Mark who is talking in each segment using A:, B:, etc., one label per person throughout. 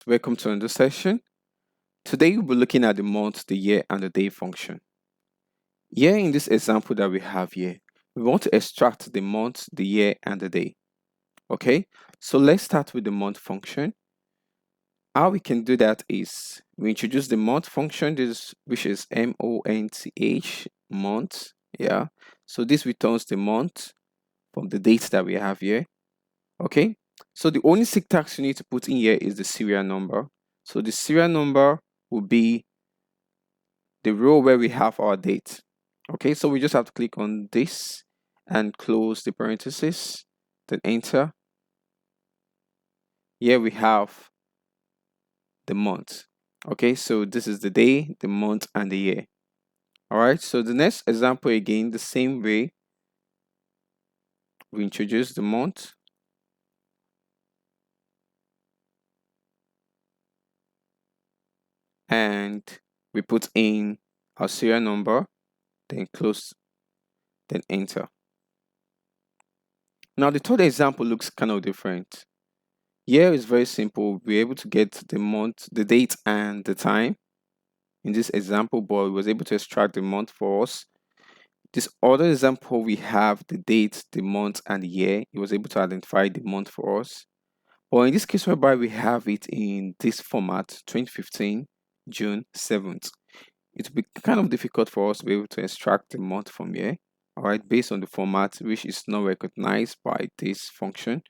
A: Welcome to another session. Today we'll be looking at the month, the year, and the day function. Here in this example that we have here, we want to extract the month, the year, and the day. Okay, so let's start with the month function. How we can do that is we introduce the month function, which is month, month. Yeah, so this returns the month from the date that we have here. Okay, so the only syntax you need to put in here is the serial number. So the serial number will be the row where we have our date. Okay, so we just have to click on this and close the parenthesis, then enter. Here we have the month. Okay, so this is the day, the month, and the year. All right, so the next example again, the same way, we introduce the month, and we put in our serial number, then close, then enter. Now the third example looks kind of different. Here is very simple. We're able to get the month, the date, and the time. In this example, but was able to extract the month for us. This other example, we have the date, the month, and the year. It was able to identify the month for us. But in this case, whereby we have it in this format, 2015, June 7th, it will be kind of difficult for us to be able to extract the month from here. All right, based on the format, which is not recognized by this function.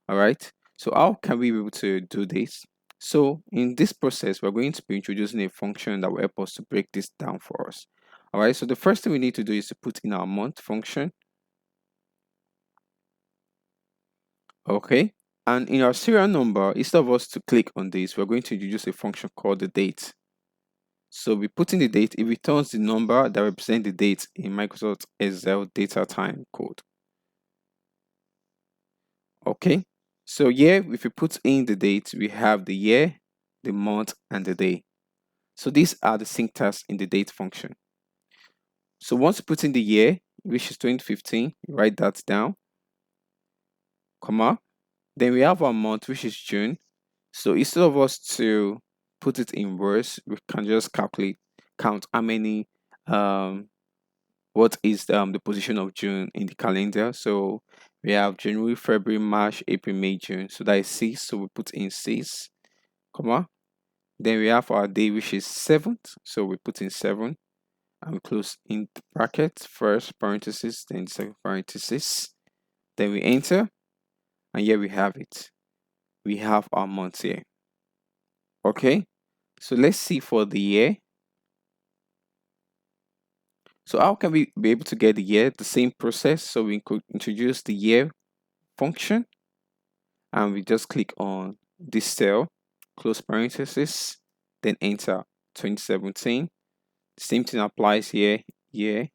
A: All right, so how can we be able to do this? So in this process, we're going to be introducing a function that will help us to break this down for us. All right, so the first thing we need to do is to put in our month function. Okay, and in our serial number, instead of us to click on this, we're going to introduce a function called the date. So we put in the date, it returns the number that represents the date in Microsoft Excel data time code. Okay, so here, if we put in the date, we have the year, the month, and the day. So these are the syntax in the date function. So once you put in the year, which is 2015, you write that down, comma. Then we have our month, which is June. So instead of us to put it in words, we can just count how many, what is the position of June in the calendar. So we have January, February, March, April, May, June. So that is 6. So we put in 6, comma. Then we have our day, which is 7th. So we put in 7 and we close in bracket, first parenthesis, then second parenthesis. Then we enter, and here we have it. We have our month here. Okay, so let's see for the year. So how can we be able to get the year? The same process. So we could introduce the year function, and we just click on this cell, close parenthesis, then enter 2017. Same thing applies here. Year.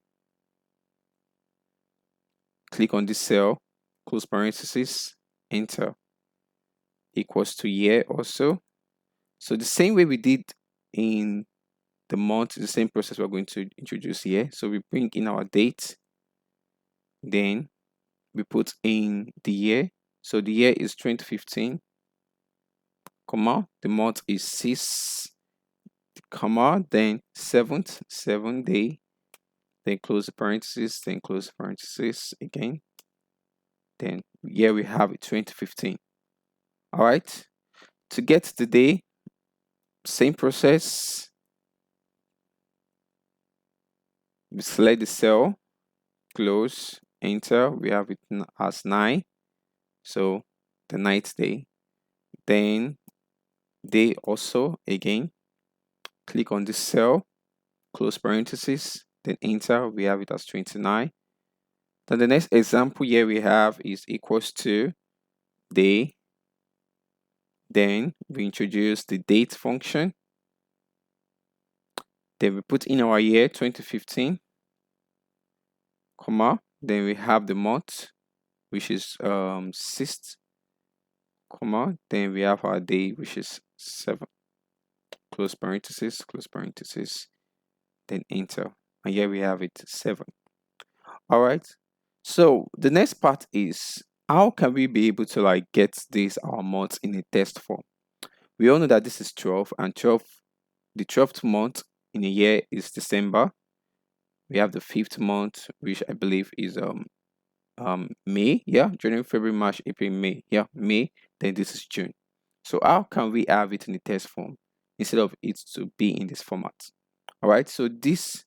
A: Click on this cell, close parenthesis, enter, equals to year also. So the same way we did in the month, the same process we're going to introduce here. So we bring in our date, then we put in the year. So the year is 2015, comma, the month is 6, comma, then 7th, 7 day, then close the parenthesis, then close the parenthesis again. Then here we have it, 2015. All right, to get the day, same process. We select the cell, close, enter. We have it as 9. So the ninth day. Then day also again. Click on this cell, close parenthesis, then enter. We have it as 29. Then the next example here we have is equals to day. Then we introduce the date function. Then we put in our year 2015, comma. Then we have the month, which is 6th, comma. Then we have our day, which is 7. Close parenthesis, then enter. And here we have it, 7. All right. So the next part is how can we be able to like get this our months in a text form? We all know that this is 12, and 12, the 12th month in a year is December. We have the 5th month, which I believe is May. Yeah, January, February, March, April, May. Yeah, May. Then this is June. So how can we have it in the test form instead of it to be in this format? All right, so this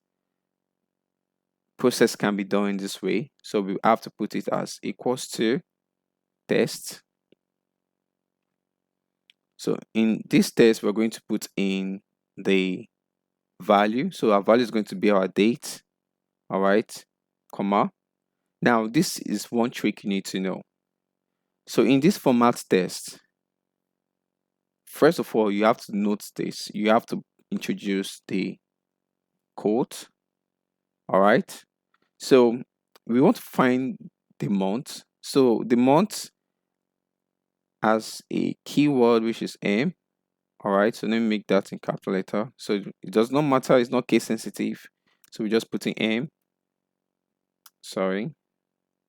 A: process can be done in this way. So we have to put it as equals to test. So in this test, we're going to put in the value. So our value is going to be our date. All right, comma. Now this is one trick you need to know. So in this format test, first of all, you have to note this. You have to introduce the quote. All right. So we want to find the month. So the month has a keyword which is M. All right. So let me make that in capital letter. So it does not matter. It's not case sensitive. So we just put in M. Sorry,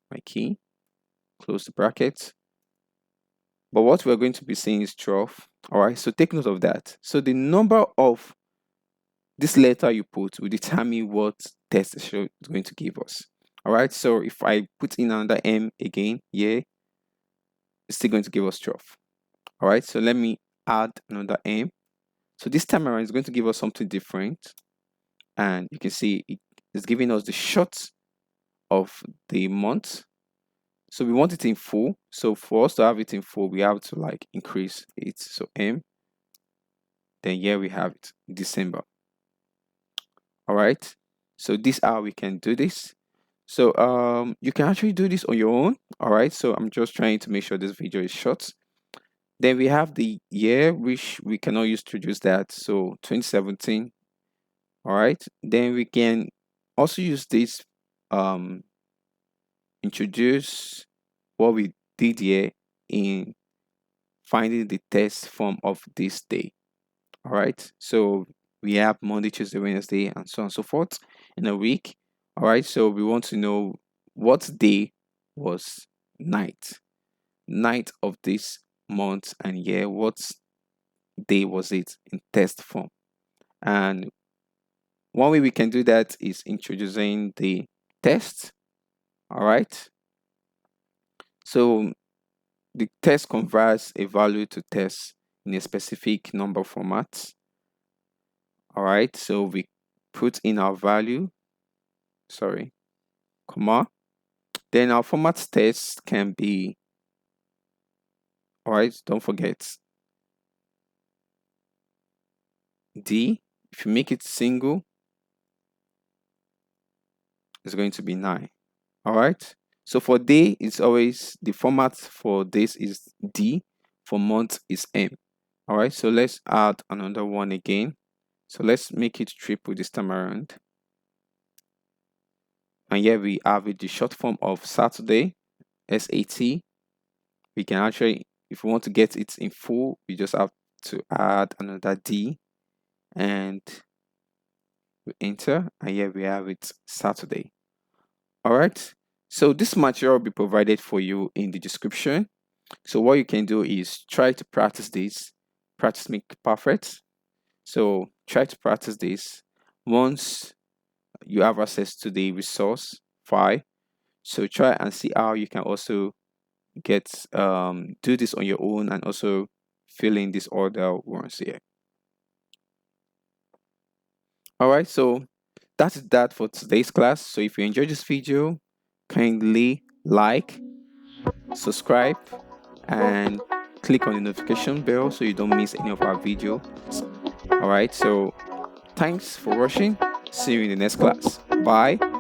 A: my key. Close the bracket. But what we're going to be seeing is 12. All right. So take note of that. So the number of this letter you put will determine what test is going to give us. All right. So if I put in another M again, yeah, it's still going to give us 12. All right. So let me add another M. So this time around, it's going to give us something different. And you can see it's giving us the short of the month. So we want it in full. So for us to have it in full, we have to like increase it. So M. Then here we have it, December. All right. So this how we can do this. So you can actually do this on your own. All right. So I'm just trying to make sure this video is short. Then we have the year, which we cannot use to use that. So 2017. All right. Then we can also use this introduce what we did here in finding the test form of this day. All right. So we have Monday, Tuesday, Wednesday, and so on and so forth in a week. All right. So we want to know what day was night of this month and year. What day was it in test form? And one way we can do that is introducing the test. All right. So the test converts a value to test in a specific number format. All right. So we put in our value, comma. Then our format test can be, all right, don't forget D. If you make it single, it's going to be 9. All right. So for day, it's always the format for this is D. For month is M. All right. So let's add another one again. So let's make it triple this time around. And here we have it, the short form of Saturday, SAT. We can actually, if we want to get it in full, we just have to add another D and we enter. And here we have it, Saturday. All right. So this material will be provided for you in the description. So what you can do is try to practice this. Practice make perfect. So try to practice this. Once you have access to the resource file, so try and see how you can also get do this on your own and also fill in this order once here. All right, so that's that for today's class. So if you enjoyed this video, kindly like, subscribe, and click on the notification bell so you don't miss any of our videos. All right, so thanks for watching. See you in the next class. Bye.